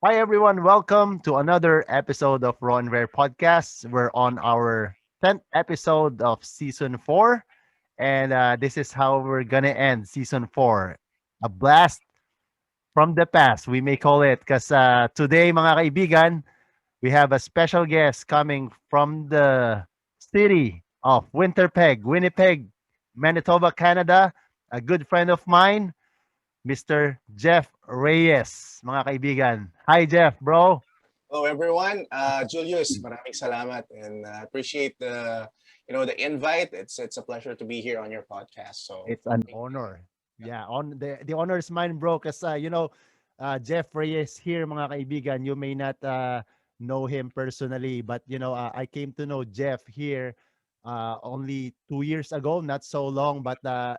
Hi, everyone. Welcome to another episode of Raw and Rare Podcast. We're on our 10th episode of season 4. And this is how we're going to end season 4. A blast from the past, we may call it. Because today, mga kaibigan, we have a special guest coming from the city of Winnipeg, Manitoba, Canada. A good friend of mine, Mr. Jeff Reyes, mga kaibigan. Hi, Jeff, bro. Hello everyone. Julius, maraming salamat and appreciate the invite. It's a pleasure to be here on your podcast. So It's an thank you. honor. Yeah, on the honor is mine, bro. Because Jeff Reyes here, mga kaibigan. You may not know him personally, but I came to know Jeff here only 2 years ago, not so long. But uh,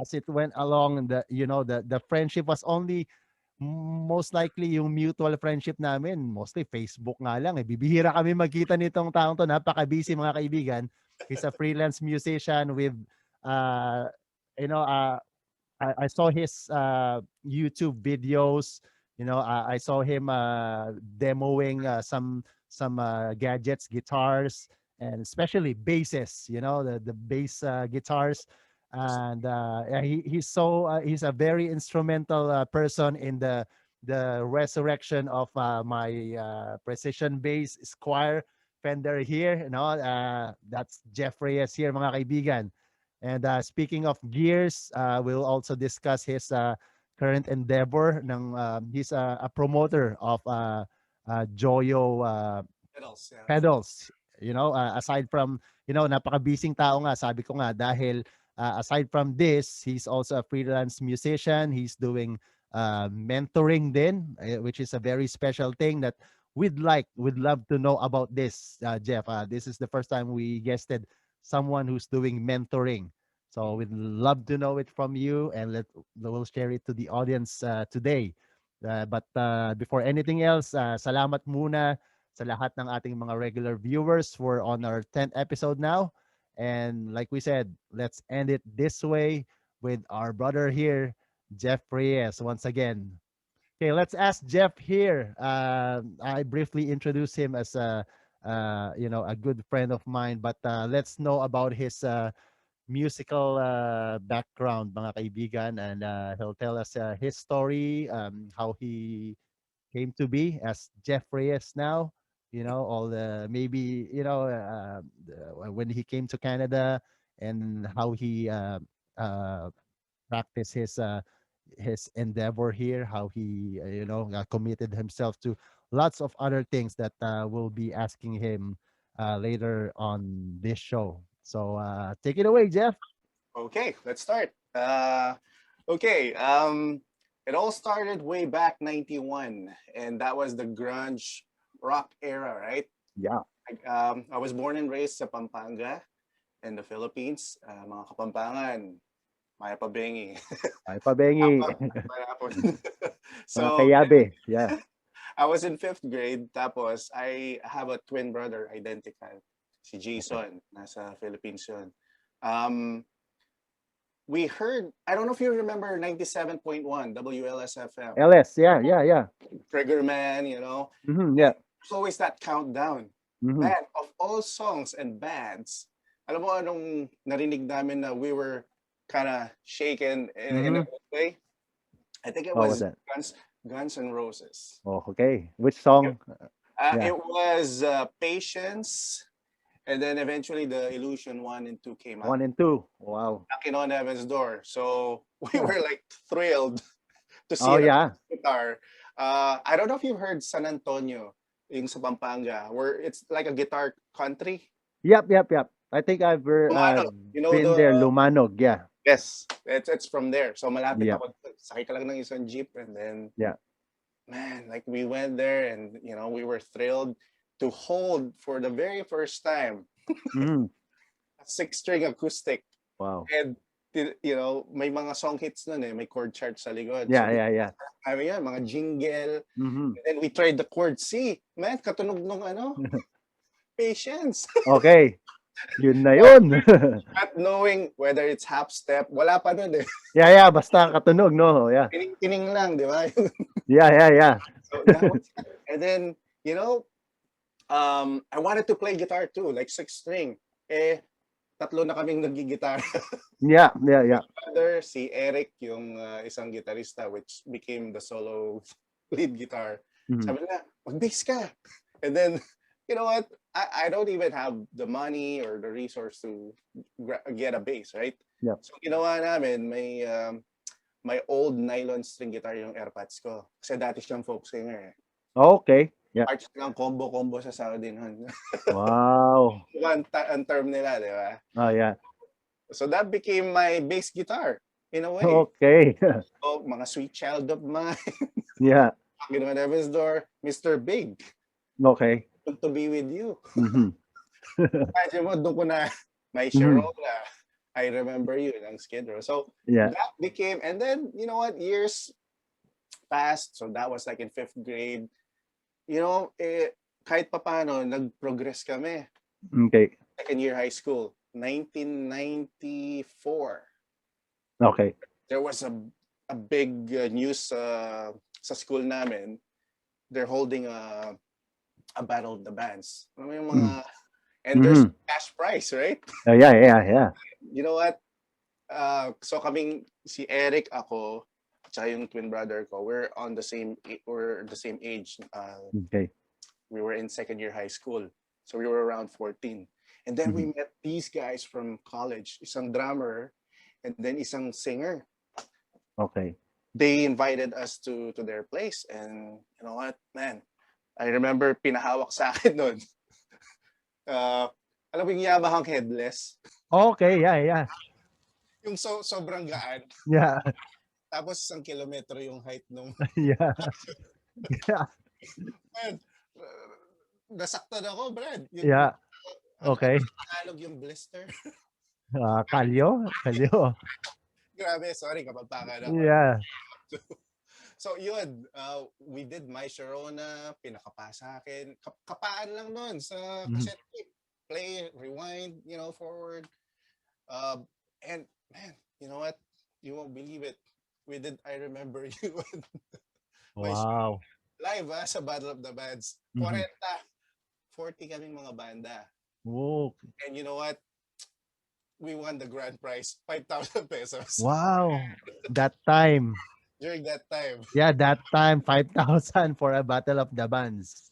as it went along, the friendship was only most likely yung mutual friendship namin, mostly Facebook nga lang. Bibihira kami magkita nitong taong to. Napaka-busy, mga kaibigan. He's a freelance musician with uh, you know, uh, I saw his YouTube videos. I saw him demoing some gadgets, guitars, and especially basses. The bass guitars, and he's a very instrumental person in the resurrection of my precision bass Squire Fender here. That's Jeff Reyes here, mga kaibigan. And speaking of gears, we'll also discuss his current endeavor. He's a promoter of Joyo Pedals, yeah. pedals. Aside from, napaka-busy tao nga, sabi ko nga, dahil aside from this, he's also a freelance musician. He's doing mentoring din, which is a very special thing that we'd love to know about this, Jeff. This is the first time we guested someone who's doing mentoring. So we'd love to know it from you, and we'll share it to the audience today. But before anything else, salamat muna sa lahat ng ating mga regular viewers. We're on our 10th episode now. And like we said, let's end it this way with our brother here, Jeff Reyes, once again. Okay, let's ask Jeff here. I briefly introduced him as a good friend of mine, but let's know about his musical background, mga kaibigan, and he'll tell us his story, how he came to be as Jeff Reyes now. All the maybe when he came to Canada and how he uh, practiced his endeavor here, how he committed himself to lots of other things that we'll be asking him later on this show. So take it away, Jeff. Okay, let's start. Okay, it all started way back 91, and that was the grunge rock era, right? Yeah. I was born and raised sa Pampanga in the Philippines. Mga Kapampangan, Maya Pabengi. Ay, pabengi. Mga So kayabe. Yeah. I was in fifth grade, tapos I have a twin brother, identical, si Okay. Jason, nasa Philippines yun. Um, we heard, I don't know if you remember 97.1 WLSFM, LS. Yeah, yeah, yeah. Triggerman, Yeah. there's always that countdown. Mhm. Man, of all songs and bands, alam mo anong narinig namin na we were kind of shaken in a Mhm. good way? I think it What was was that? Guns N' Roses. Oh, okay. Which song? Yeah. It was Patience, and then eventually the Illusion 1 and 2 came out. 1 and 2. Wow. Knocking on Heaven's Door. So we Yeah. were like thrilled to see Oh, an yeah. guitar. I don't know if you've heard San Antonio, yung sa Pampanga, where it's like a guitar country. Yep, yep, yep. I think I've Lumanog. You know been the there. Lumanog. Yeah. Yes, it's from there. So malapit Yep. ako. Sakay ka lang ng isang jeep, and then Yeah. man, like we went there, and we were thrilled to hold for the very first time Mhm. a six-string acoustic. Wow. And may mga song hits nun eh, may chord chart sa likod. Yeah, So yeah, yeah. kami yan, mga jingle. Mhm. And then we tried the chord C. Man, katunog nung Patience. Okay. Yun na yun. Not knowing whether it's half step, wala pa nun eh. Yeah, basta katunog, no? Yeah. Tining lang, di ba? Yeah. So that was it. And then, you know, I wanted to play guitar too, like 6 string. Eh, tatlo na kaming nagigitara. Yeah. Brother, si Eric, yung isang gitarista, which became the solo lead guitar. Mhm. Sabi na, mag-bass ka. And then, you know what? I don't even have the money or the resource to get a bass, right? Yep. So, ginawa namin, may old nylon string guitar yung AirPods ko. Kasi dati siyang folk singer. Okay. Yeah. Parts lang combo sa Saudi nun. Wow. Ang term nila, di ba? Oh, yeah. So that became my bass guitar, in a way. Okay. So, mga Sweet Child of Mine, Yeah. Knocking on Heaven's Door, Mr. Big, Okay. Good to Be With You. Mhm. Imagine mo, doon ko na may Mhm. Sharona, I Remember You, ng Skid Row. So Yeah. that became, and then, you know what, years passed, so that was like in 5th grade. You know, kahit papano, nag-progress kami. Okay. Second year high school, 1994. Okay. There was a big news sa school namin. They're holding a battle of the bands. Ano yung mga and there's cash prize, right? Yeah. You know what? So kaming si Eric, ako, tsaka yung twin brother ko, we're the same age. Okay. We were in second year high school. So we were around 14. And then we met these guys from college, isang drummer and then isang singer. Okay. They invited us to their place, and you know what, man, I remember pinahawak sa akin nun. Alam mo yung Yamahang headless? Okay. Yeah. Yung sobrang gaan. Yeah. Tapos 1 kilometro yung height nung... Yeah. Yeah. Man, nasaktan ako, Brad. Yeah. Okay. Tagalog yung blister. Kalyo. Grabe, sorry, kapagpakan ako. Yeah. So yun, we did My Sharona, pinakapa sa akin. Kapaan lang nun sa cassette tape. Play, rewind, you know, forward. And man, you know what? You won't believe it. We did I Remember You. Wow. Live sa Battle of the Bands. 40 kaming mga banda. Whoa. And you know what? We won the grand prize, 5,000 pesos. Wow. That time. During that time. Yeah, that time 5,000 for a Battle of the Bands.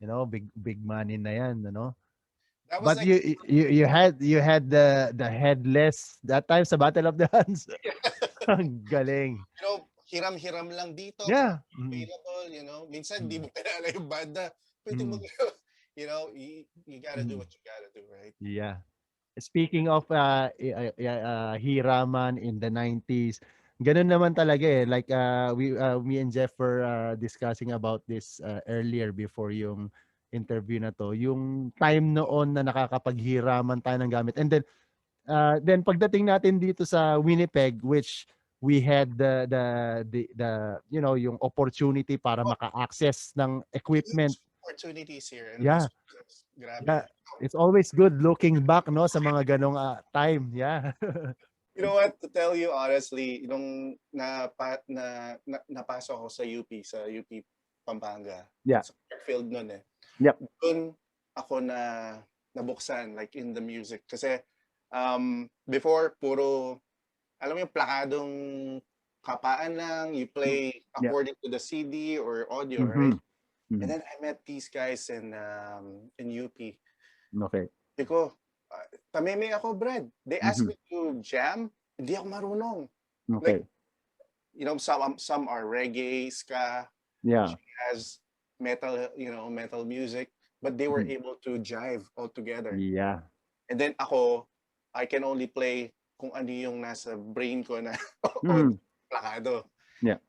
You know, big money na yan, you know. That was But like, you had the headless that time sa Battle of the Bands. Ang galing. you know, hiram-hiram lang dito. Yeah. Available, you know. Minsan, di mo kilala yung banda. Pwede mo, you know, you gotta do what you gotta do, right? Yeah. Speaking of hiraman in the 90s, ganun naman talaga eh. Like me and Jeff were discussing about this earlier before yung interview na to. Yung time noon na nakakapaghiraman tayo ng gamit. And then pagdating natin dito sa Winnipeg, which we had the you know, yung opportunity para maka-access ng equipment. Opportunities here. And yeah. Grabe. Yeah. It's always good looking back, no, sa mga ganong time. Yeah. You know what? To tell you honestly, nung napasok ako sa UP Pampanga. Yeah. Sa field nun eh. Yep. Doon ako nabuksan, like in the music. Kasi before, puro, alam mo yung plakadong kapaan lang, you play according to the CD or audio, right? And then I met these guys in UP. Okay. Because tameme ako, Brad. They asked me to jam. Hindi ako marunong. Okay. Like, you know, some are reggae, ska. Yeah. She has metal, you know, metal music. But they were able to jive all together. Yeah. And then ako, I can only play kung ano yung nasa brain ko na plakado. Yeah.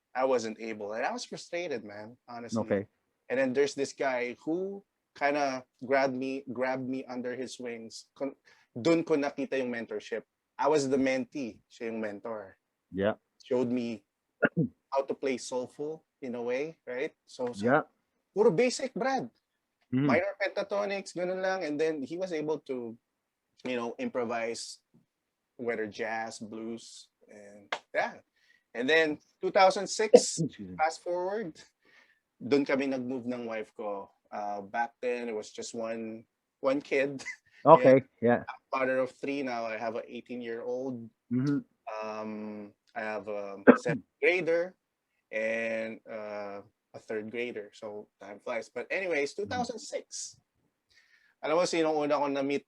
I wasn't able. And I was frustrated, man, honestly. Okay. And then there's this guy who kind of grabbed me under his wings. Doon ko nakita yung mentorship. I was the mentee, siya yung mentor. Yeah. Showed me how to play soulful in a way, right? So yeah. Puro basic, Brad. Mm. minor pentatonics, ganun lang. And then he was able to, improvise, whether jazz, blues, and yeah. And then 2006, Excuse me. fast forward, doon kami nag-move ng wife ko. Back then, it was just one kid. Yeah, Okay, yeah. father of three now. I have an 18-year-old. Mhm. I have a seventh grader and a third grader. So time flies. But anyways, Mhm. 2006. Alam mo sino una kong na-meet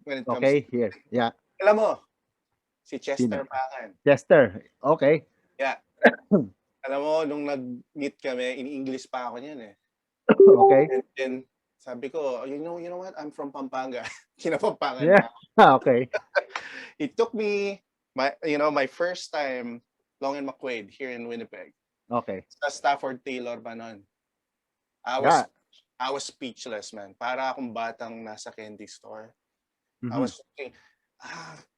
when it comes to Okay, here. Yeah. alam mo, si Sino? Chester Pangan. Chester. Okay. Yeah. Alam mo, nung nag-meet kami, in English pa ako niyan eh. Okay. And then, sabi ko, you know what? I'm from Pampanga. Kinapampangan Yeah. pa. Okay. It took me my first time Long and McQuaid here in Winnipeg. Okay. Sa Stafford Taylor pa nun. I was Yeah. I was speechless, man. Para akong batang nasa candy store. I Mhm. was thinking,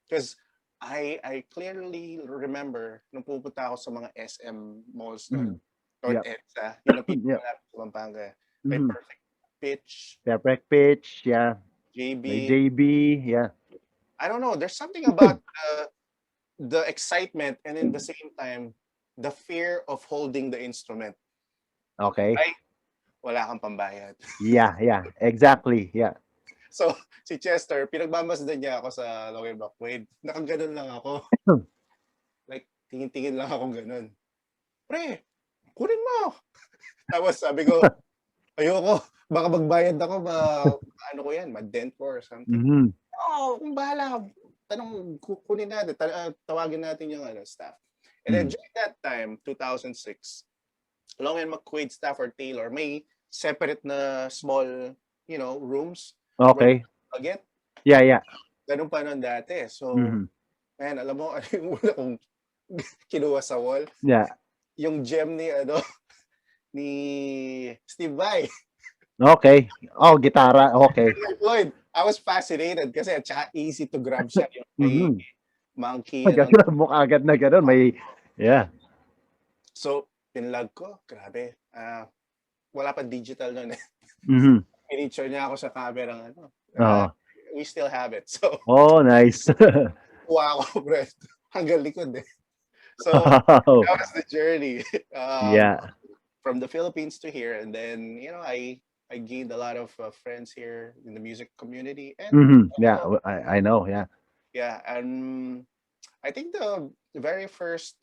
because I clearly remember nung pupunta ako sa mga SM malls nun, Mhm. North Yep. EDSA, yun ang Yep. pinakamalapit sa Pampanga. May Mhm. Perfect Pitch, Perfect pitch. Yeah. May JB. JB. Yeah. I don't know. There's something about the excitement and in the same time, the fear of holding the instrument. Okay. Ay, wala kang pambayad. Yeah. Yeah. Exactly. Yeah. So, si Chester, pinagmamasdan niya ako sa Logan Buckwade. Nakaganon lang ako. Like, tingin-tingin lang ako ganun. Pre, kunin mo. Tapos sabi ko, ayoko. Baka magbayad ako, ano ko yan, ma-dent ko or something. Mhm. Kung bahala. Kunin natin. Tawagin natin yung staff. And then during that time, 2006, Long and McQuaid, Stafford Taylor, may separate na small, rooms where Okay. you get. Yeah. Yeah. Ganun pa nun dati. So, Mhm. man, alam mo, ano yung una kong kinuha sa wall? Yeah. Yung gem ni Steve Vai. Okay. Oh, gitara. Okay. Lloyd, I was fascinated kasi at saka easy to grab siya. Yung may Mhm. monkey, Ganun mo agad na ganun. May, yeah. So, pinlog ko. Grabe. Wala pa digital nun eh. Mhm. Pinicture niya ako sa camera Oo. we still have it. So, Oh, nice. kuha ako, bro. Hanggang likod eh. So, Wow. that was the journey. Yeah. From the Philippines to here. And then, I gained a lot of friends here in the music community. And Mhm. Yeah. I know. Yeah. yeah, and I think the very first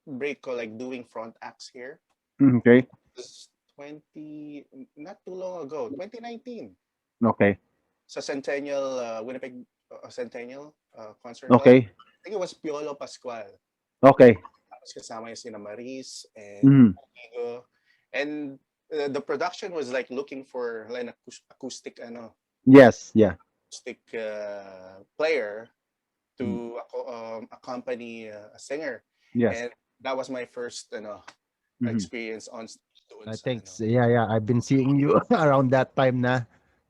break ko, like doing front acts here, Okay. was not too long ago, 2019, Okay. sa Centennial, Winnipeg Centennial Concert Hall. Okay. I think it was Piolo Pascual. Okay. Tapos kasama yung sina Maris and Mhm. Amigo. And the production was like looking for like an acoustic Yes. Yeah. acoustic player Mm. to accompany a singer. Yes. And that was my first Mhm. experience on stage doon I sa think yeah. I've been seeing you around that time na.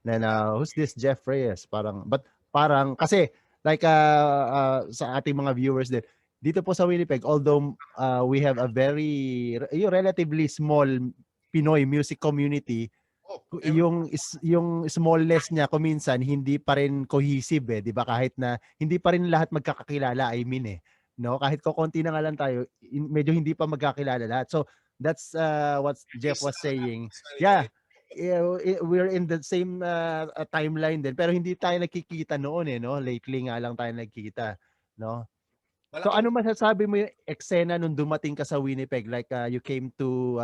Then yeah. who's this Jeff Reyes? Parang kasi like sa ating mga viewers din dito po sa Winnipeg, although we have a very relatively small Pinoy music community, Oh, yung smallness niya kuminsan hindi pa rin cohesive 'di ba? Kahit na hindi pa rin lahat magkakakilala, I mean no? Kahit kokonti na nga lang tayo, medyo hindi pa magkakilala lahat. So that's what Jeff was saying. Yeah. We're in the same timeline din pero hindi tayo nagkikita noon no? Lately nga lang tayo nagkita, no? So malaking ano masasabi mo yung eksena nung dumating ka sa Winnipeg? Like you came to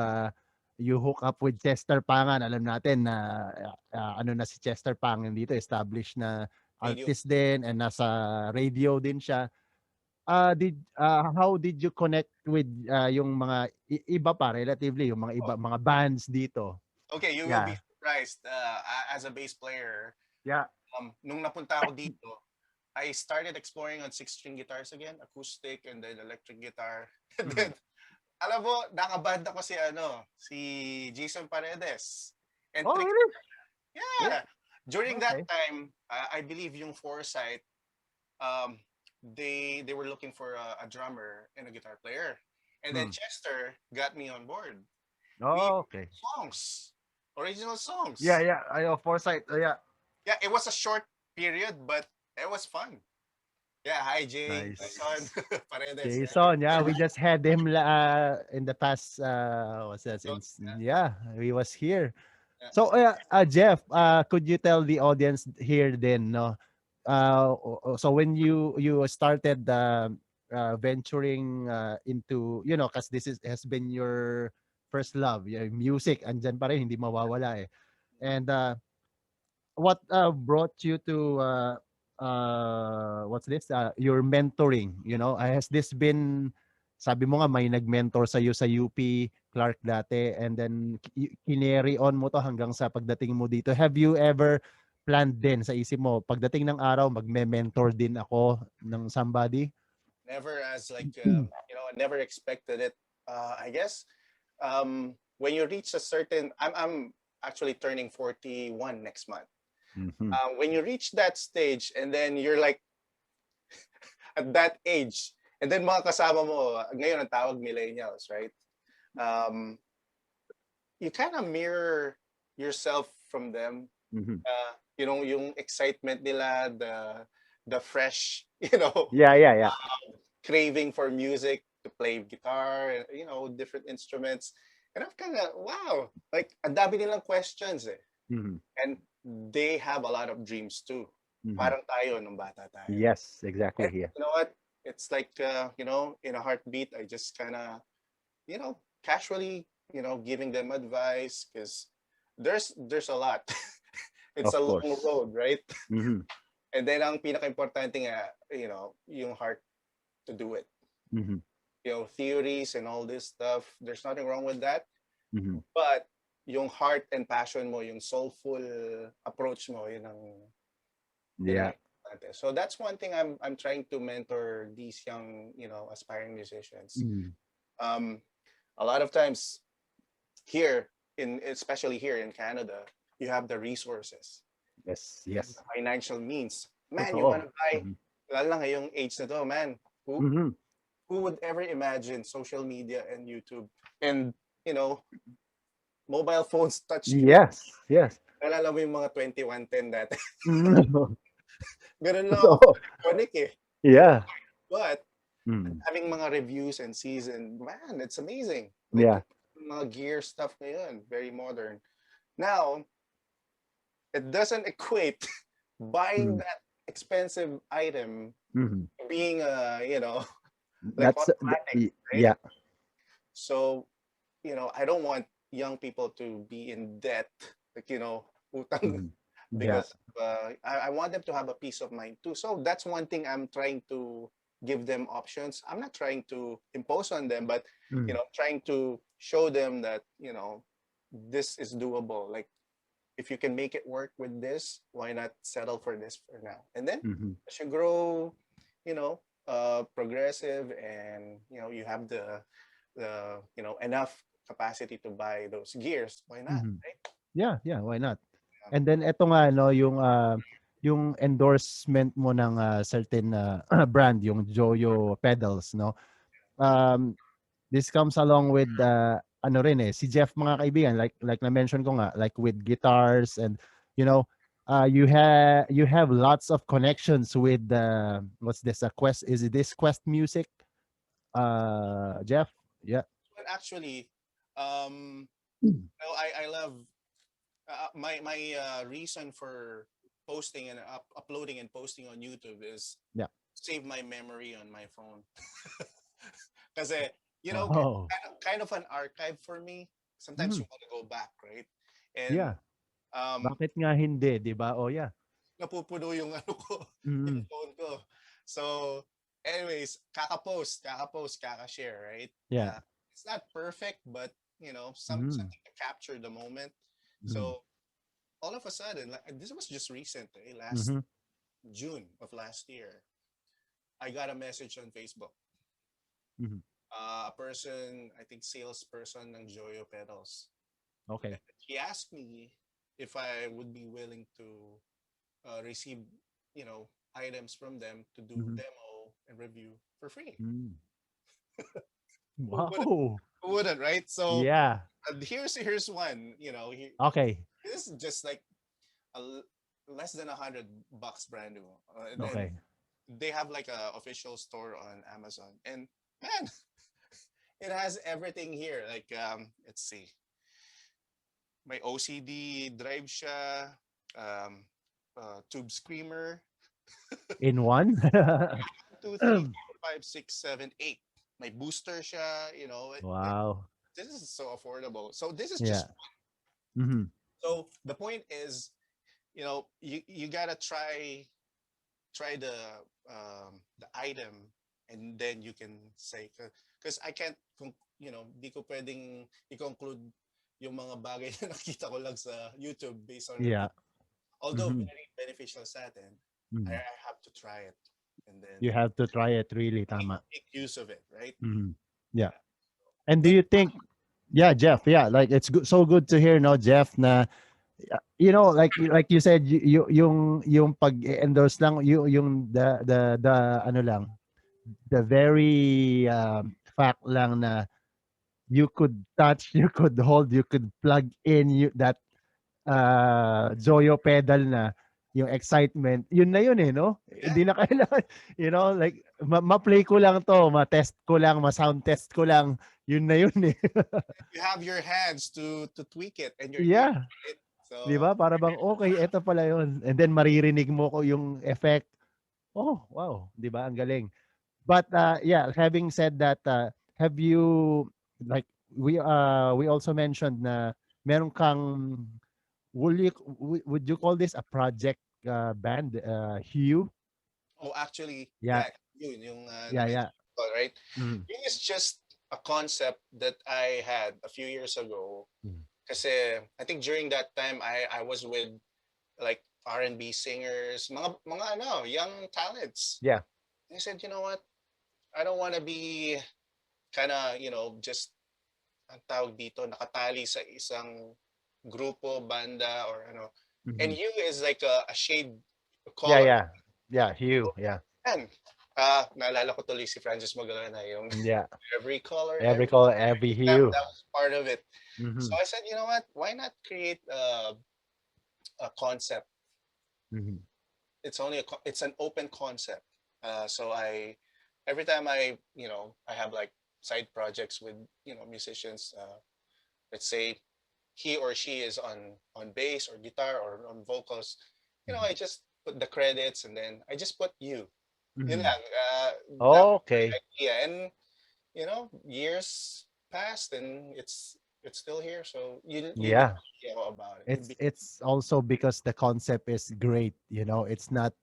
you hook up with Chester Pangan. Alam natin na ano na si Chester Pangan dito, established na radio. artist din and nasa radio din siya. How did you connect with yung mga iba pa relatively yung mga iba mga bands dito? Okay, you will be Yeah. surprised. As a bass player, Yeah. nung napunta ako dito, I started exploring on six-string guitars again, acoustic and then electric guitar. And then, alam mo, nakaband ako si Jason Paredes. And Oh, really? yeah. During that Okay. time, I believe yung Foresight, um, they were looking for a drummer and a guitar player. And then Chester got me on board. We Oh, okay. songs. original Yeah, songs. yeah. I know Foresight. Yeah. Yeah, it was a short period, but it was fun. Yeah, hi Jay, Jason, Nice. Paredes. Yeah, Jason, yeah, we just had him in the past what's that so, since yeah, he was here. yeah, So Jeff, could you tell the audience here then, no? So when you started venturing into, cuz this is has been your first love, music, andyan pa rin, hindi mawawala eh. And what brought you to what's this your mentoring, has this been, sabi mo nga may nag-mentor sa iyo sa UP Clark dati, and then kinary on mo to hanggang sa pagdating mo dito. Have you ever planned din sa isip mo pagdating ng araw magme-mentor din ako ng somebody? never as like I never expected it. I guess when you reach a certain, I'm actually turning 41 next month. Mhm. When you reach that stage, and then you're like at that age, and then mga kasama mo, ngayon ang tawag millennials, right? Um, you kind of mirror yourself from them. Mhm. Yung excitement nila, the fresh, Yeah, yeah, yeah. craving for music to play guitar, different instruments. And I'm kind of, wow, like, ang dami nilang questions eh. Mhm. And they have a lot of dreams too. Mhm. Parang tayo nung bata tayo. Yes, And exactly, yeah. you know what? It's like, in a heartbeat, I just kind of, casually, giving them advice because there's a lot. It's Of a long course. road, right? Mhm. And then ang pinaka-importante nga, yung heart to do it. Mhm. Theories and all this stuff, there's nothing wrong with that. Mhm. But yung heart and passion mo, yung soulful approach mo, yun ang Yeah. importante. So that's one thing I'm trying to mentor these young, aspiring musicians. Mhm. Um, a lot of times here especially here in Canada, you have the resources, Yes, you have the yes. financial means. Man, you want Totoo. to buy, Mhm. lalo na ngayong age na to, man. Who Mhm. who would ever imagine social media and YouTube and you know mobile phones touchscreen? Yes, yes. Nalala mo yung mga 2110 dati. Mhm. Ganun lang ako Totoo. iconic eh. Yeah. But Mm. having mga reviews and season, man, it's amazing. Like Yeah. yung mga gear stuff ngayon, very modern. Now, it doesn't equate buying Mhm. that expensive item Mhm. being like That's automatic, right? yeah. So, I don't want young people to be in debt, like, utang Mhm. Yeah. because I want them to have a peace of mind too. So that's one thing I'm trying to give them options. I'm not trying to impose on them, but Mhm. trying to show them that this is doable. Like if you can make it work with this, why not settle for this for now? And then Mhm. as you grow, progressive, and you have the enough capacity to buy those gears, why not? Mhm. Right? Yeah, yeah, why not? Um, And then eto nga no, yung endorsement mo ng certain brand, yung Joyo pedals, no? Um this comes along with ano rin eh, si Jeff, mga kaibigan, like na mention ko nga, like with guitars, and you know you have lots of connections with what's this, Quest, is it this Quest Music, Jeff? Yeah. but actually, I love my reason for posting and uploading and posting on YouTube is Yeah. save my memory on my phone. Kasi, Oh. kind of an archive for me. Sometimes Mm, you want to go back, right? And yeah. um, Bakit nga hindi, 'di ba? Oh yeah. napupuno yung ano ko, yung Mm, phone ko. So, anyways, kaka-share, right? yeah. It's not perfect, but Mm, something to capture the moment. mm, So, all of a sudden, like this was just recent, last mhm, June of last year, I got a message on Facebook. mhm. A person, I think salesperson ng Joyo Pedals. Okay. He asked me if I would be willing to receive, items from them to do Mhm. demo and review for free. Mm. Who wouldn't? Wow. Who wouldn't, right? So Yeah. Here's one. Okay. This is just like less than $100 brand new. And then Okay. they have like a official store on Amazon. And man, it has everything here. Like let's see, my OCD drive siya, um, tube screamer, In one? 1, 2, 3, 4, 5, 6, 7, 8. My booster siya, Wow. this is so affordable. So this is Yeah. just Mhm. so the point is, you gotta try the item, and then you can say, because I can't di ko pwedeng i-conclude yung mga bagay na nakita ko lang sa YouTube based on review. Yeah. Although Mhm. very beneficial sa atin, I Mhm. have to try it and then You have to try it really, tama. make use of it, right? Mhm. Yeah. Yeah. And do But you think, yeah, Jeff, yeah, like it's good, so good to hear, no, Jeff, na like you said, yung pag-endorse lang, yung the ano lang, the very fact lang na you could touch, you could hold, you could plug in that Zoyo pedal na yung excitement, yun na yun eh, no? yeah, Hindi na kailangan, like, ma-play ko lang to, ma-test ko lang, ma-sound test ko lang, yun na yun eh. you have your hands to tweak it and your ears, Yeah, right? di So ba? Para bang, okay, eto pala yun. And then maririnig mo ko yung effect. Oh, wow, di ba? Ang galing. But yeah, having said that, have you, like, we also mentioned na meron kang, would you call this a project band, Hugh? actually, Yeah, yeah, yun yung yeah, na-mention yeah. ko, right? Mm. Yun is just a concept that I had a few years ago. Mm. Kasi I think during that time I was with like R&B singers, mga young talents. Yeah. And I said, you know what? I don't want to be kind of, just ang tawag dito, nakatali sa isang grupo, banda, or ano. And Mhm. you is like a shade Yeah, color. yeah. Yeah, Hugh, yeah. And naalala ko tuloy si Francis Magalona, yung Yeah. every color, Every every color, every hue. that was part of it. So Mhm. I said, you know what? Why not create a concept? Mhm. It's an open concept. So every time I have like side projects with musicians. Let's say he or she is on bass or guitar or on vocals. Mhm. I just put the credits and then I just put you. Yun Mhm. lang. That was Okay. the idea. And years passed and it's still here. So you get Yeah. the idea about it. It's also because the concept is great, it's not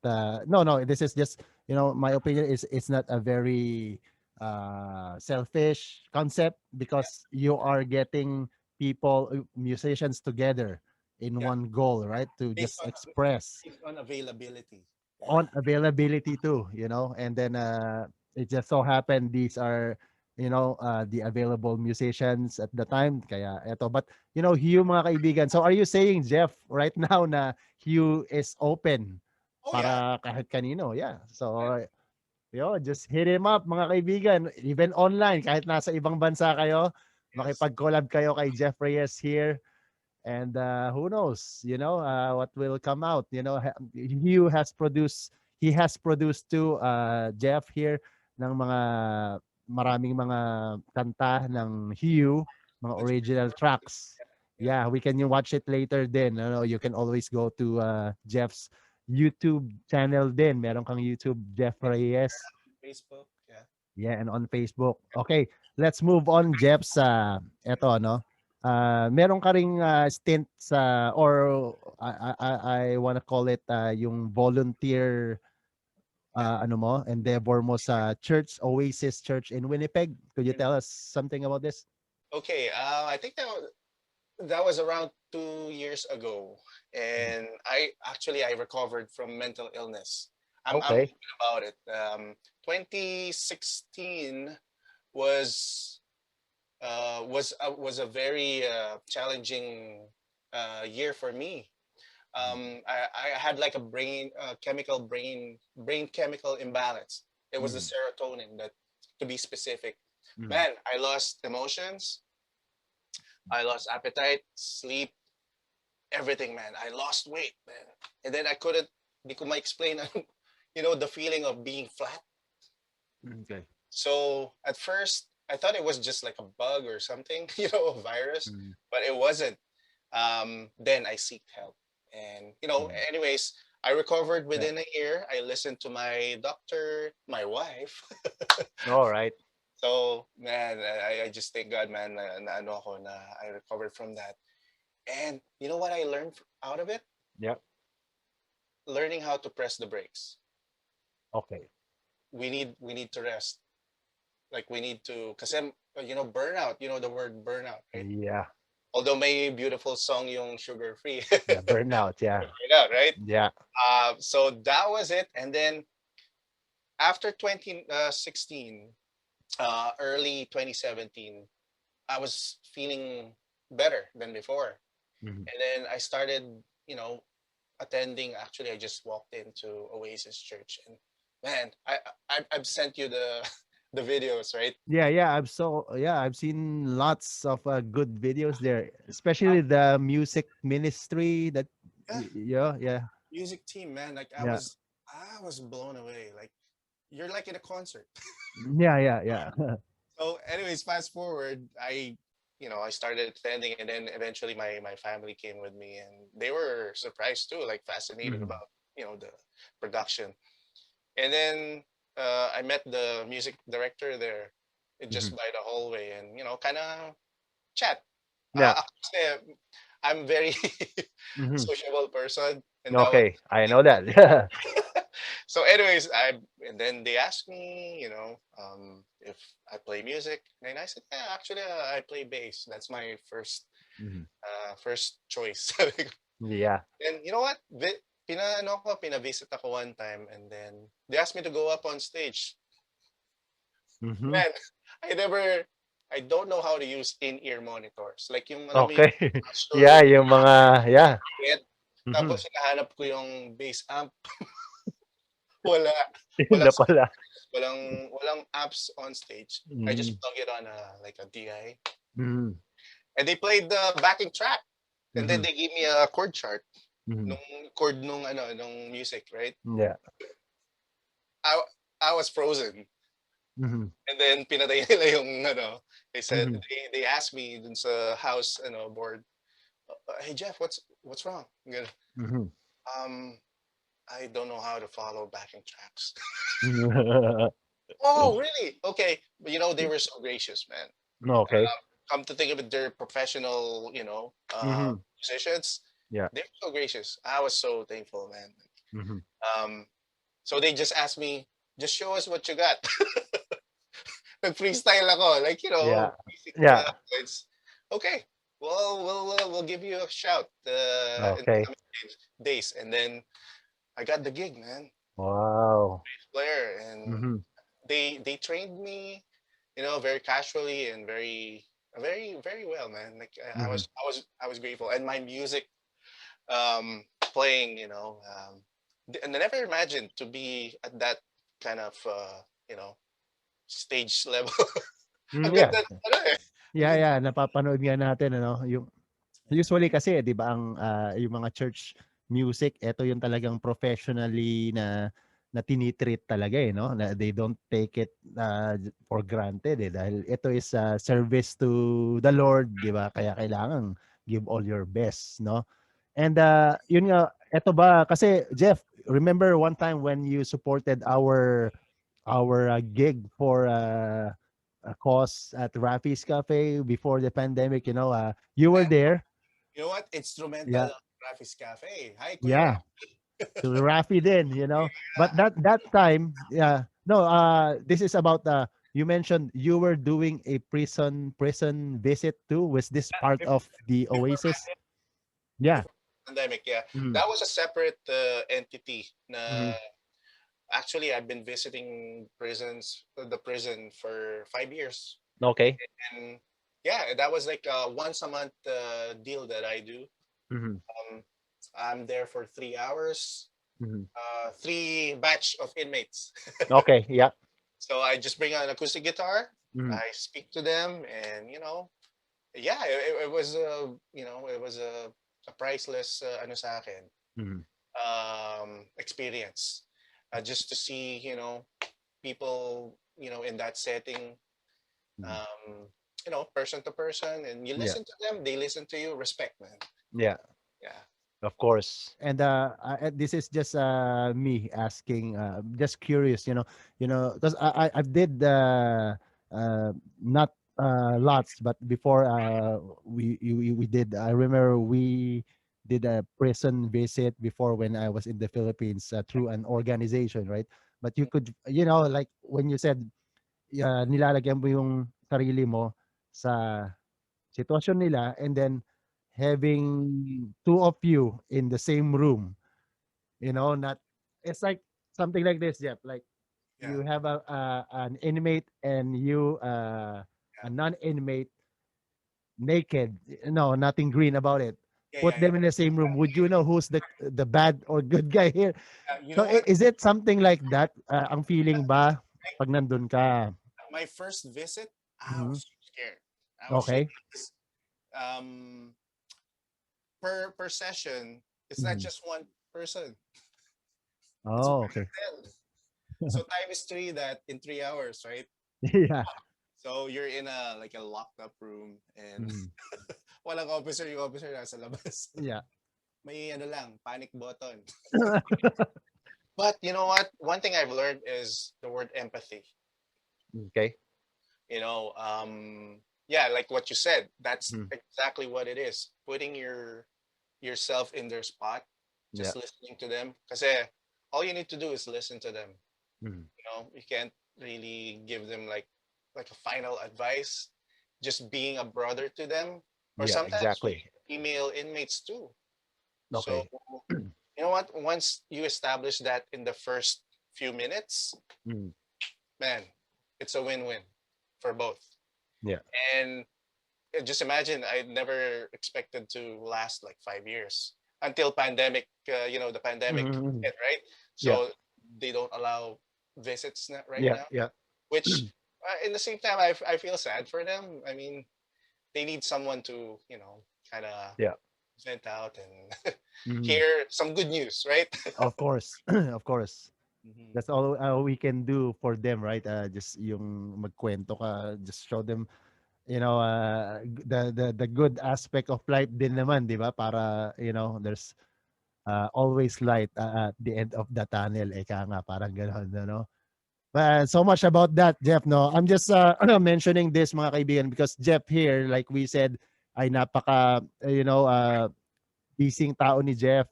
no, this is just, my opinion is it's not a very selfish concept, Yeah, because you are getting people, musicians together in yeah. one goal, right, to Based just on express based on availability. Yeah. on availability too, and then it just so happened these are, the available musicians at the time, kaya eto. But Hugh, mga kaibigan, so are you saying, Jeff, right now na Hugh is open Oh yeah. para kahit kanino? Yeah, so just hit him up, mga kaibigan, even online, kahit nasa ibang bansa kayo, Yes. makipag-collab kayo kay Jeff Reyes here. And who knows, what will come out. Hugh has produced, he has produced too, Jeff here, ng maraming mga kanta ng Hugh, mga Which original tracks. yeah. Yeah, we can watch it later then. You can always go to Jeff's YouTube channel din. Meron kang YouTube, Jeff Reyes. Facebook. Yeah. Yeah, and on Facebook. Okay, let's move on, Jeff, sa eto, no? Meron ka ring stint sa, or I wanna call it yung volunteer Yeah. endeavor mo sa church, Oasis Church in Winnipeg. Could you And, tell us something about this? okay. I think that was around 2 years ago, Mhm. and I recovered from mental illness. I'm Okay. open about it. 2016 was was a very challenging year for me. I had like a brain chemical imbalance. It was the Mhm. serotonin, that to be specific. Mhm. Man, I lost emotions. I lost appetite, sleep, everything, man. I lost weight, man. And then I couldn't, hindi ko ma-explain, the feeling of being flat. Okay. So at first, I thought it was just like a bug or something, a virus, Mm, but it wasn't. Then I seeked help. And, mm. anyways, I recovered Yeah. within a year. I listened to my doctor, my wife. All right. So, man, I just thank God, man, na ano ako, na I recovered from that. And you know what I learned out of it? Yeah. Learning how to press the brakes. Okay. We need to rest. Like we need to, because burnout. You know the word burnout, right? Yeah. Although may beautiful song yung sugar free, Yeah. Burnout. Yeah. burnout, right? Yeah. So that was it. And then after 2016, early 2017, I was feeling better than before. Mhm. And then I started, you know, attending. Actually, I just walked into Oasis Church, and man, I've sent you the the videos, right? I've seen lots of good videos there, especially the music ministry that Yeah, yeah. music team, man. Like Yeah. I was blown away. Like you're like in a concert. Yeah. So, anyways, fast forward, I started attending, and then eventually my family came with me, and they were surprised too, like fascinated Mhm. about the production. And then I met the music director there, just Mhm. by the hallway, and kind of chat. Yeah. Actually, I'm very Mhm. sociable person, and that was Okay, I know that. so. Anyways, and then they asked me, if I play music, and I said, yeah, actually, I play bass. That's my Mhm. first choice. Yeah. And you know what? Pinavisit ako one time, and then they asked me to go up on stage. Mhm. Man, I never, I don't know how to use in-ear monitors. Like yung, alam mo yung Okay. sure Yeah, yung mga yeah. it. Mhm. Tapos hinahanap ko yung bass amp. Wala. Yun Walang na sound, pala. walang apps on stage. I just Mm. plug it on like a DI. Mhm. And they played the backing track. And then Mhm. they gave me a chord chart Mhm. nung chord nung music, right? Yeah. I I was frozen. Mhm. And then pinatay nila yung they said Mhm. they asked me dun sa house board, hey Jeff, what's wrong? Ganun. Mhm. Um I don't know how to follow backing tracks. Mhm. Oh, really? Okay. But they were so gracious, man. Okay. Come to think of it, they're professional, Mhm. musicians. Yeah. They were so gracious. I was so thankful, man. Mhm. Um, so they just asked me, just show us what you got. Nag-freestyle ako, like, Yeah. basic Yeah. points. Okay, well, we'll give you a shout in the Okay. coming days. And then I got the gig, man. Wow. Player, and Mhm. they trained me, very casually and very very well, man. Like Mhm. I was grateful, and my music playing, and I never imagined to be at that kind of stage level. Mm, Ang yeah. ganda, ang ganda. Yeah, napapanood nga natin ano, yung usually kasi 'di ba ang yung mga church music, eto yung talagang professionally na tinitreat talaga eh, no? Na they don't take it for granted eh dahil ito is service to the Lord, 'di ba? Kaya kailangan give all your best, no? And yun nga, eto ba kasi Jeff, remember one time when you supported our gig for a cause at Rafi's Cafe before the pandemic, you were Man, there. you know what? Instrumental Yeah, of Rafi's Cafe. Hi, Kuya yeah. To Rafi then, But Rafi. that time, yeah. No, this is about you mentioned you were doing a prison visit too. Was this part Before, of the before Oasis? Yeah. before the pandemic, yeah. Mm-hmm. That was a separate entity. Mm-hmm. Actually, I've been visiting the prison for 5 years, Okay. and yeah, that was like a once a month deal that I do. Mm-hmm. Um, I'm there for 3 hours, Mm-hmm. three batch of inmates. Okay. Yeah. So I just bring an acoustic guitar. Mm-hmm. I speak to them, and yeah, it was it was a priceless ano sa akin, Mhm. experience. Just to see, people, in that setting, Mhm. um, person to person, and you Yeah. listen to them, they listen to you, respect, man. Yeah. Yeah. Of course. And this is just me asking, just curious, because I did uh, not lots, but before we did. I remember we did a prison visit before when I was in the Philippines through an organization, right? But you could, like when you said nilalagyan mo yung sarili mo sa sitwasyon nila, and then having two of you in the same room, not it's like something like this, Jeff. Like Yeah. you have an inmate and you a Yeah. non-inmate naked, no, nothing green about it. Yeah. Put Yeah. Yeah. them in the same room. Would you know who's the bad or good guy here? You So know what? is it something like that? Ang feeling ba pag nandun ka? My first visit, I Mhm. was so scared. I was Okay. shaking. Um, per session, it's not Mhm. just one person. It's Oh, more okay. than 10. So time is three, that in 3 hours, right? Yeah. So you're in a like a locked up room, and Mhm. walang officer, yung officer nasa labas. Yeah. May ano lang, panic button. But you know what? One thing I've learned is the word empathy. Okay. Yeah, like what you said, that's Mhm. exactly what it is. Putting yourself in their spot, Yeah. just listening to them. Because all you need to do is listen to them. Mhm. You can't really give them like a final advice. Just being a brother to them, or Yeah, sometimes with exactly. female inmates too. So Okay. you know what? Once you establish that in the first few minutes, Mm. man, it's a win-win for both. Yeah. And just imagine, I never expected to last like 5 years until pandemic. The pandemic Mhm. hit, right? Yeah. So they don't allow visits right Yeah. now. Yeah. Which, in the same time, I feel sad for them. I mean, they need someone to kind of Yeah. vent out and Mhm. hear some good news, right? Of course. Of course. Mhm. That's all we can do for them, right? Just yung magkwento ka, just show them, the good aspect of life din naman, 'di ba? Para, there's always light at the end of the tunnel, eka nga, parang gano'n, no? So much about that, Jeff. No, I'm just mentioning this, mga kaibigan, because Jeff here, like we said, ay napaka, busy tao ni Jeff.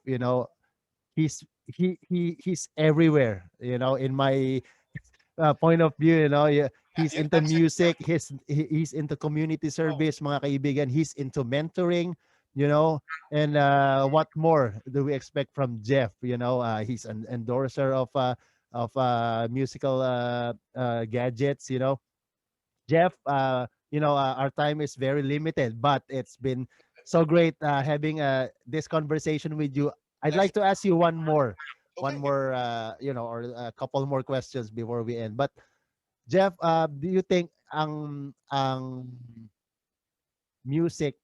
He's everywhere. In my point of view, yeah, he's Yung into taxi. music. He's into community Oh, service, mga kaibigan. He's into mentoring. And what more do we expect from Jeff? He's an endorser of musical gadgets. Jeff, our time is very limited, but it's been so great having this conversation with you. I'd like definitely. to ask you one Okay. more, or a couple more questions before we end. But Jeff, do you think ang music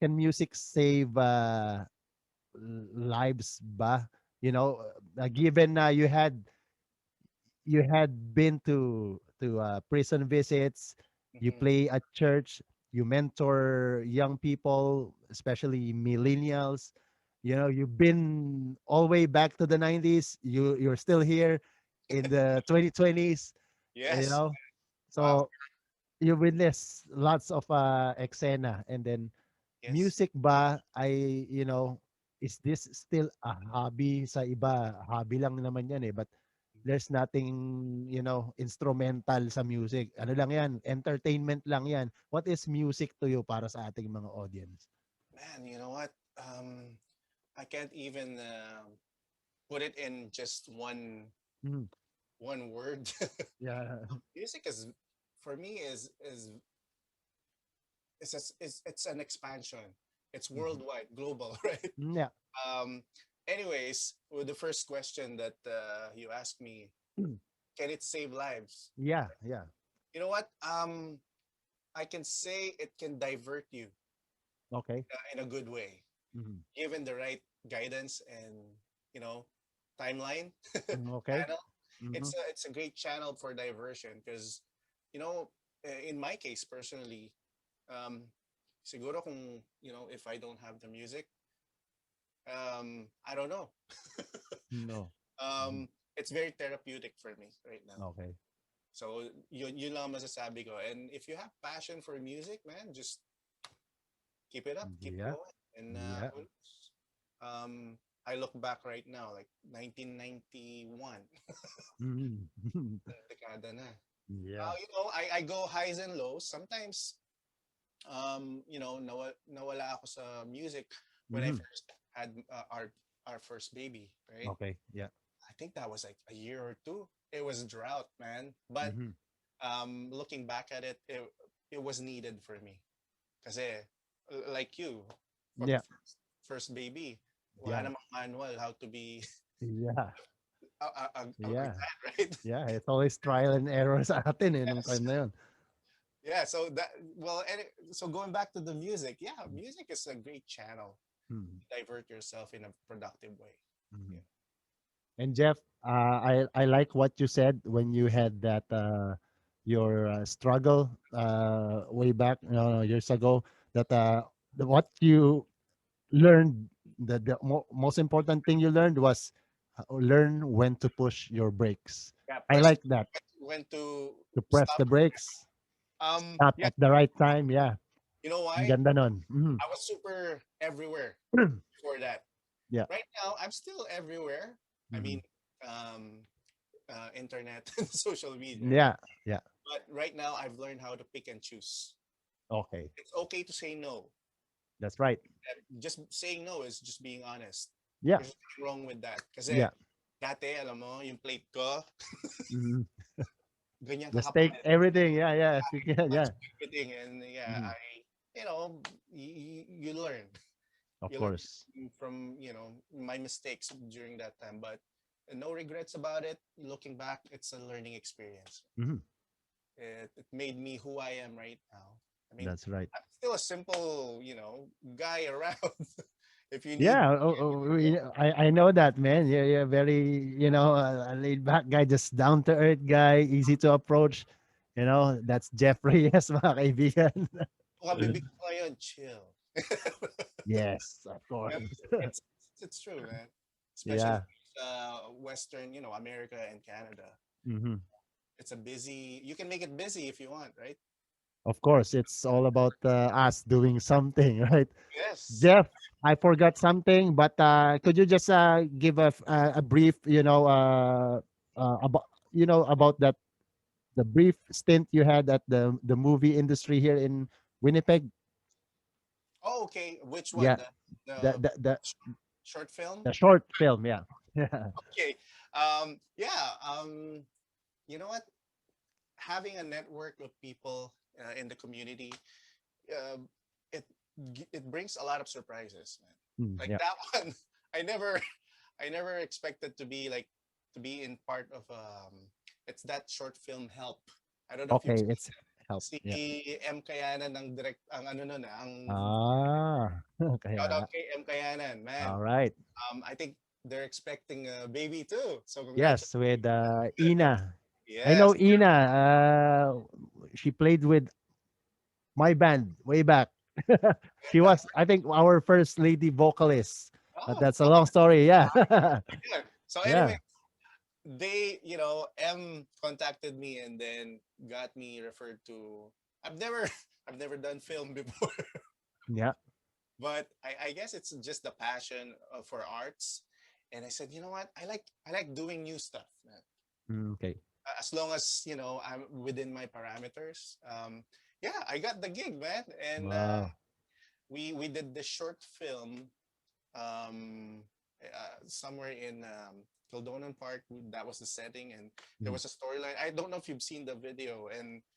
can music save lives ba? Given you had been to prison visits, you Mhm. play at church, you mentor young people, especially millennials. You've been all the way back to the 90s. You're still here in the 2020s. You Yes. know, Wow. so you witness lots of eksena, and then Yes. music ba ay is this still a hobby sa iba? Hobby lang naman yan eh, but there's nothing, instrumental sa music. Ano lang yan, entertainment lang yan. What is music to you para sa ating mga audience? Man, you know what? I can't even put it in just Mm, one word. yeah. Music is, for me, it's an expansion. It's Mhm. worldwide, global, right? Yeah. Um, Anyways, with the first question that you asked me, can it save lives? Yeah, yeah. You know what? I can say it can divert you Okay. in a good way, Mm-hmm. given the right guidance and you know timeline Okay. channel. Mm-hmm. It's a great channel for diversion because you know in my case personally, um, siguro kung if I don't have the music, I don't know. No. Mm-hmm. It's very therapeutic for me right now. Okay. So yun lang masasabi ko. And if you have passion for music, man, just keep it up, keep it Yeah. going. And Yeah. who knows? I look back right now, like 1991, Mm-hmm. dekada na. Yeah. I go highs and lows. Sometimes, nawala ako sa music when I Mm-hmm. first had our first baby, right? Okay. Yeah. I think that was like a year or two. It was drought, man. But Mm-hmm. looking back at it, it was needed for me. Kasi, like you, Yeah. first baby, wala Yeah. namang manual how to be Yeah. a Yeah. dad, right? Yeah. It's always trial and error sa atin eh, nung Yes. time na yun. Yeah, so so going back to the music, yeah, music is a great channel Mm-hmm. to divert yourself in a productive way. Mm-hmm. Yeah. And Jeff, I like what you said when you had that your struggle way back years ago. That what you learned, most important thing you learned was learn when to push your brakes. Yeah, I press like that, when to to press stop. the brakes, stop Yeah, at the right time. Yeah, you know ang why? ganda nun. Mhm. I was super everywhere before that. Yeah. Right now, I'm still everywhere. I Hmm. mean, internet and social media, right? Yeah. Yeah. But right now, I've learned how to pick and choose. Okay, It's okay to say no. that's right. Just saying no is just being honest. Yeah. There's nothing wrong with that. Kasi Yeah. dati, alam mo, yung plate ko, Hmm. ganyan Just kakapal. take everything. Yeah. Yeah. If you can. Much Yeah. everything. And yeah, Hmm. you learn. Of You learn course. from, my mistakes during that time. But no regrets about it. Looking back, it's a learning experience. Hmm. It made me who I am right now. I mean, That's right. I'm still a simple, guy around. If you need, Yeah, I know that, man. You're very, a laid back guy, just down to earth guy, easy to approach. That's Jeff Reyes, mga kaibigan. baka bibig ko ngayon, chill. Yes, of course. Yeah, it's true, man. Especially Yeah. Western, America and Canada. Hmm. It's a busy. You can make it busy if you want, right? Of course, it's all about us doing something, right? Yes. Jeff, I forgot something, but could you just give a brief, about about that the brief stint you had at the movie industry here in Winnipeg? Oh, okay. Which one? Yeah, The the the the, sh- short film? the short film. Yeah. Okay. Yeah. You know what? Having a network of people in the community, uh, it it brings a lot of surprises, man. Mm, Like yeah. that one, I never, I never expected to be in part of It's that short film Help. I don't know if you've Okay, it's help. si Yeah. M Kayanan ng direct ang ano nun ang Ah. shout out Kaya. kay M Kayanan, man. All right. I think they're expecting a baby too. So congratulations. Yes, with Ina. I know Yes. Ina. She played with my band way back. She was, I think, our first lady vocalist. Oh, That's a long story. Yeah. yeah. So anyway, Yeah. M contacted me and then got me referred to. I've never I've never done film before, Yeah. but I guess it's just the passion for arts. And I said, you know what? I like doing new stuff, man. Mm, okay. As long as I'm within my parameters. Yeah, I got the gig, man, and Wow. we did this short film somewhere in Kildonan Park. That was the setting, and there Mm. was a storyline. I don't know if you've seen the video,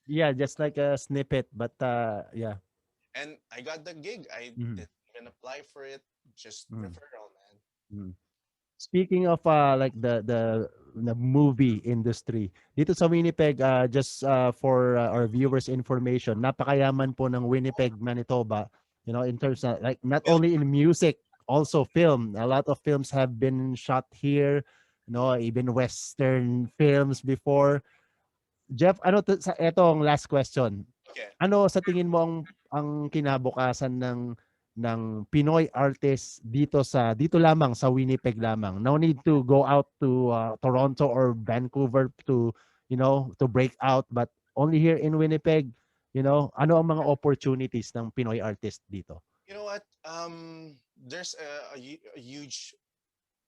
Yeah, just like a snippet, but yeah. and I got the gig. I Mm. didn't even apply for it, just Mm. referral, man. Mm. Speaking of like the na movie industry. Dito sa Winnipeg, just for our viewers' information, napakayaman po ng Winnipeg, Manitoba, in terms of like not Film. only in music, also film. A lot of films have been shot here, even Western films before. Jeff, ano to, sa etong last question. Okay. Ano sa tingin mo ang kinabukasan ng Pinoy artists dito lamang sa Winnipeg lamang? No need to go out to Toronto or Vancouver to break out, but only here in Winnipeg, ano ang mga opportunities ng Pinoy artist dito? You know what? There's a huge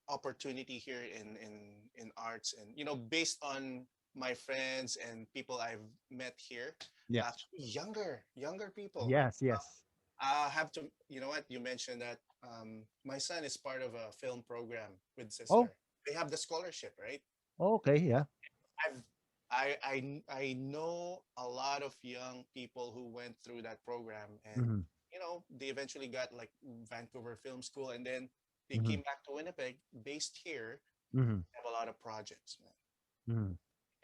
opportunity here in arts, and based on my friends and people I've met here, Yeah. actually younger people. Yes, yes. I have to. You know what? You mentioned that my son is part of a film program with Oh, sister. They have the scholarship, right? okay, yeah. I've I know a lot of young people who went through that program, and Mhm. they eventually got like Vancouver Film School, and then they Mhm. came back to Winnipeg, based here, Mhm. have a lot of projects, man. Mhm.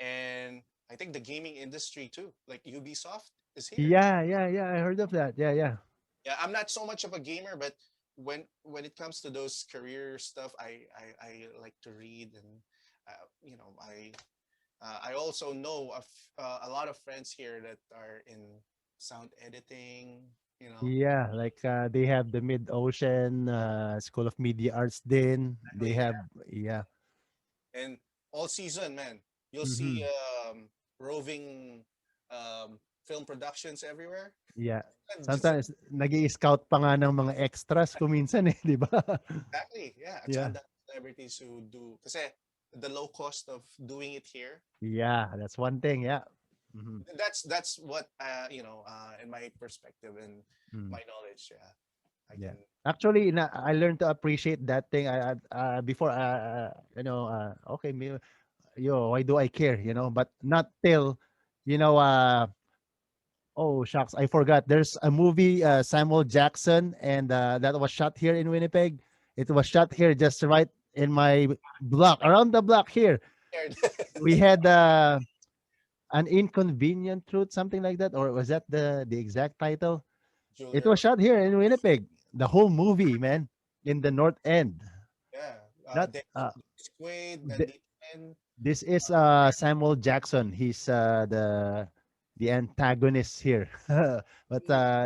And I think the gaming industry too, like Ubisoft, is here. Yeah, yeah, yeah. I heard of that. Yeah, yeah. Yeah, I'm not so much of a gamer, but when it comes to those career stuff, I like to read, and I also know of a lot of friends here that are in sound editing. Yeah, like they have the Mid Ocean School of Media Arts. Then they Exactly, have, yeah. yeah. And all season, man, you'll see Mhm. roving film productions everywhere. Yeah. And just Sometimes nag-i-scout pa nga ng mga extras kuminsan eh, 'di ba? exactly, yeah. At saka Yeah. ang daming celebrities who do, kasi the low cost of doing it here. Yeah, that's one thing, yeah. Mhm. That's what in my perspective and Mm. my knowledge, yeah, I Yeah. can. Actually, I learned to appreciate that thing. Before, okay, why do I care? But not till, you know, oh shucks, I forgot. There's a movie, Samuel Jackson, and that was shot here in Winnipeg. It was shot here, just right in my block, around the block here. We had an inconvenient truth, something like that, or was that the exact title? It Julia, was shot here in Winnipeg. The whole movie, man, in the North End. yeah, Not Squid, th- Nandito, and this is Samuel Jackson. He's the antagonist here. But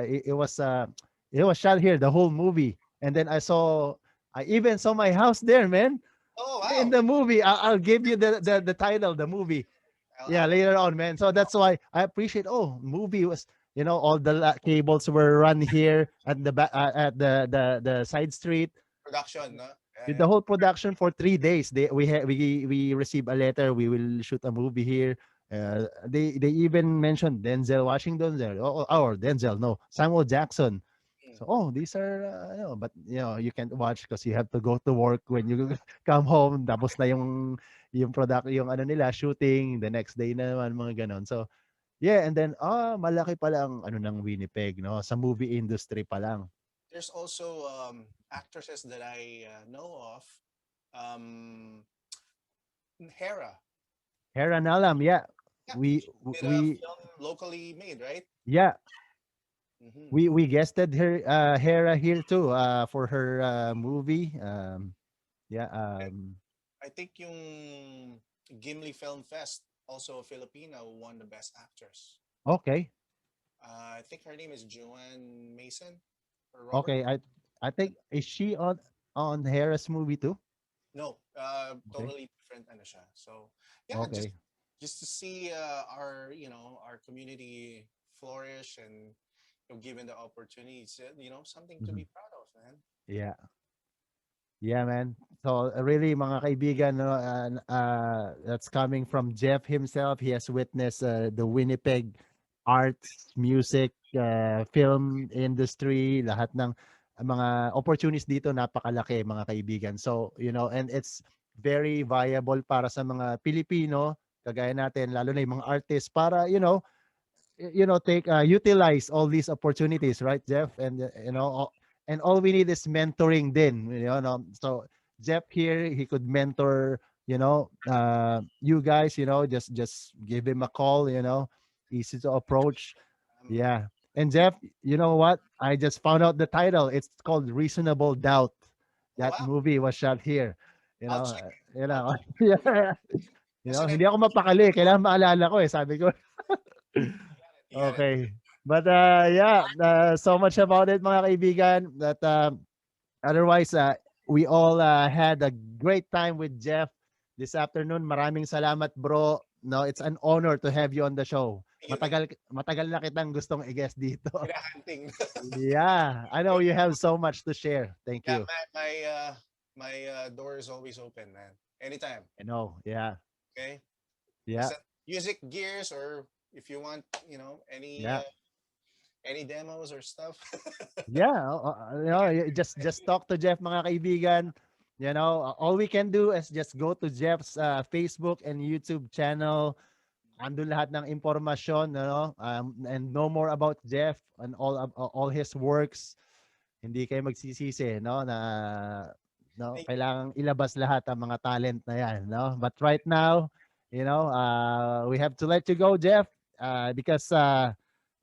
it was shot here, the whole movie. And then I even saw my house there, man. oh In wow, the movie. I'll give you the title, the movie. Yeah, I'll look. later on, man. So that's why I appreciate. Oh, movie was, all the cables were run here at the back, at the side street. Production, no? Yeah, With yeah. the whole production for 3 days. We receive a letter. We will shoot a movie here. They even mentioned Denzel Washington there. Or Denzel, no, Samuel Jackson. Mm. So, these are, but you can't watch because you have to go to work when you come home. Tapos na yung ano nila, shooting, the next day na naman, mga ganon. So, yeah, and then, malaki pala ang ano ng Winnipeg, no? Sa movie industry pa lang. There's also actresses that I know of. Um, Hera. Hera Nalam, yeah. Yeah, We, she did a we, film locally made, right? yeah, Hmm. we guested her, Hera here too, for her movie. Yeah, I think yung Gimli Film Fest, also a Filipina who won the Best Actress. okay. I think her name is Joanne Mason or Robert. Okay, I think, is she on Hera's movie too? No, Okay. totally different ano siya. So, yeah, just Okay. just to see our our community flourish, and given the opportunities, something to Mhm. be proud of, man. Yeah. Yeah, man. So really, mga kaibigan, no, that's coming from Jeff himself. He has witnessed the Winnipeg arts, music, film industry, lahat ng mga opportunities dito napakalaki, mga kaibigan. So, and it's very viable para sa mga Pilipino, kagaya natin, lalo na yung mga artists, para, take utilize all these opportunities, right, Jeff? And and all we need is mentoring then, so Jeff here, he could mentor you guys, just give him a call, easy to approach. Yeah. And Jeff, you know what? I just found out the title. It's called Reasonable Doubt. Oh, That wow. movie was shot here. You I'll know, check it. you I'll know, check yeah. Kasi Hindi ako mapakali. Kailangan maalala ko eh. Sabi ko. you got it. Okay. But yeah, so much about it mga kaibigan. That otherwise, we all had a great time with Jeff this afternoon. Maraming salamat, bro. No, it's an honor to have you on the show. Thank you. Matagal na kitang gustong i-guest dito. Hinahunting. Yeah, I know you have so much to share. Thank Yeah, you. my door is always open, man. Anytime. I know. Yeah. Okay. Yeah. Music gears, or if you want, Yeah. any demos or stuff. Yeah, just talk to Jeff mga kaibigan. All we can do is just go to Jeff's Facebook and YouTube channel. Andun lahat ng impormasyon, and know more about Jeff and all his works. Hindi kayo magsisisi, na kailangang ilabas lahat ang mga talent na yan, But right now, we have to let you go, Jeff, because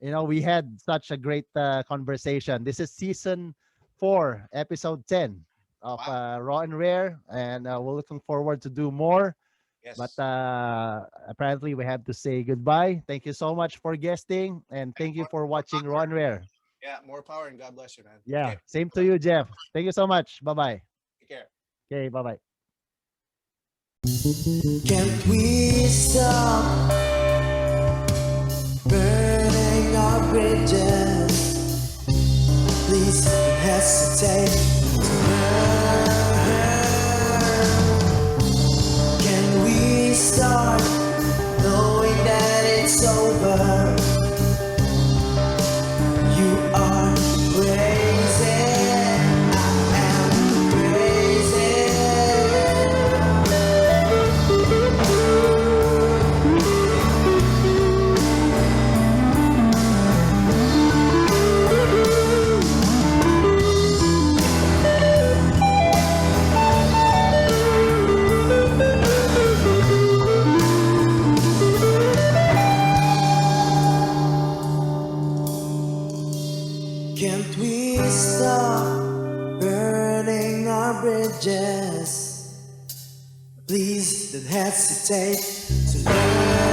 we had such a great conversation. This is season 4, episode 10 of Raw and Rare, and we're looking forward to do more. Yes. But apparently we have to say goodbye. Thank you so much for guesting, and thank you for watching Raw and Rare. Yeah, more power, and God bless you, man. Yeah, Okay. same to you, Jeff. Thank you so much. Bye-bye. Take care. Okay, bye-bye. Can't we stop burning our bridges? Please don't hesitate to burn. Can we start knowing that it's over? You are crazy, I am crazy. Can't we stop burning our bridges? Please don't hesitate to learn.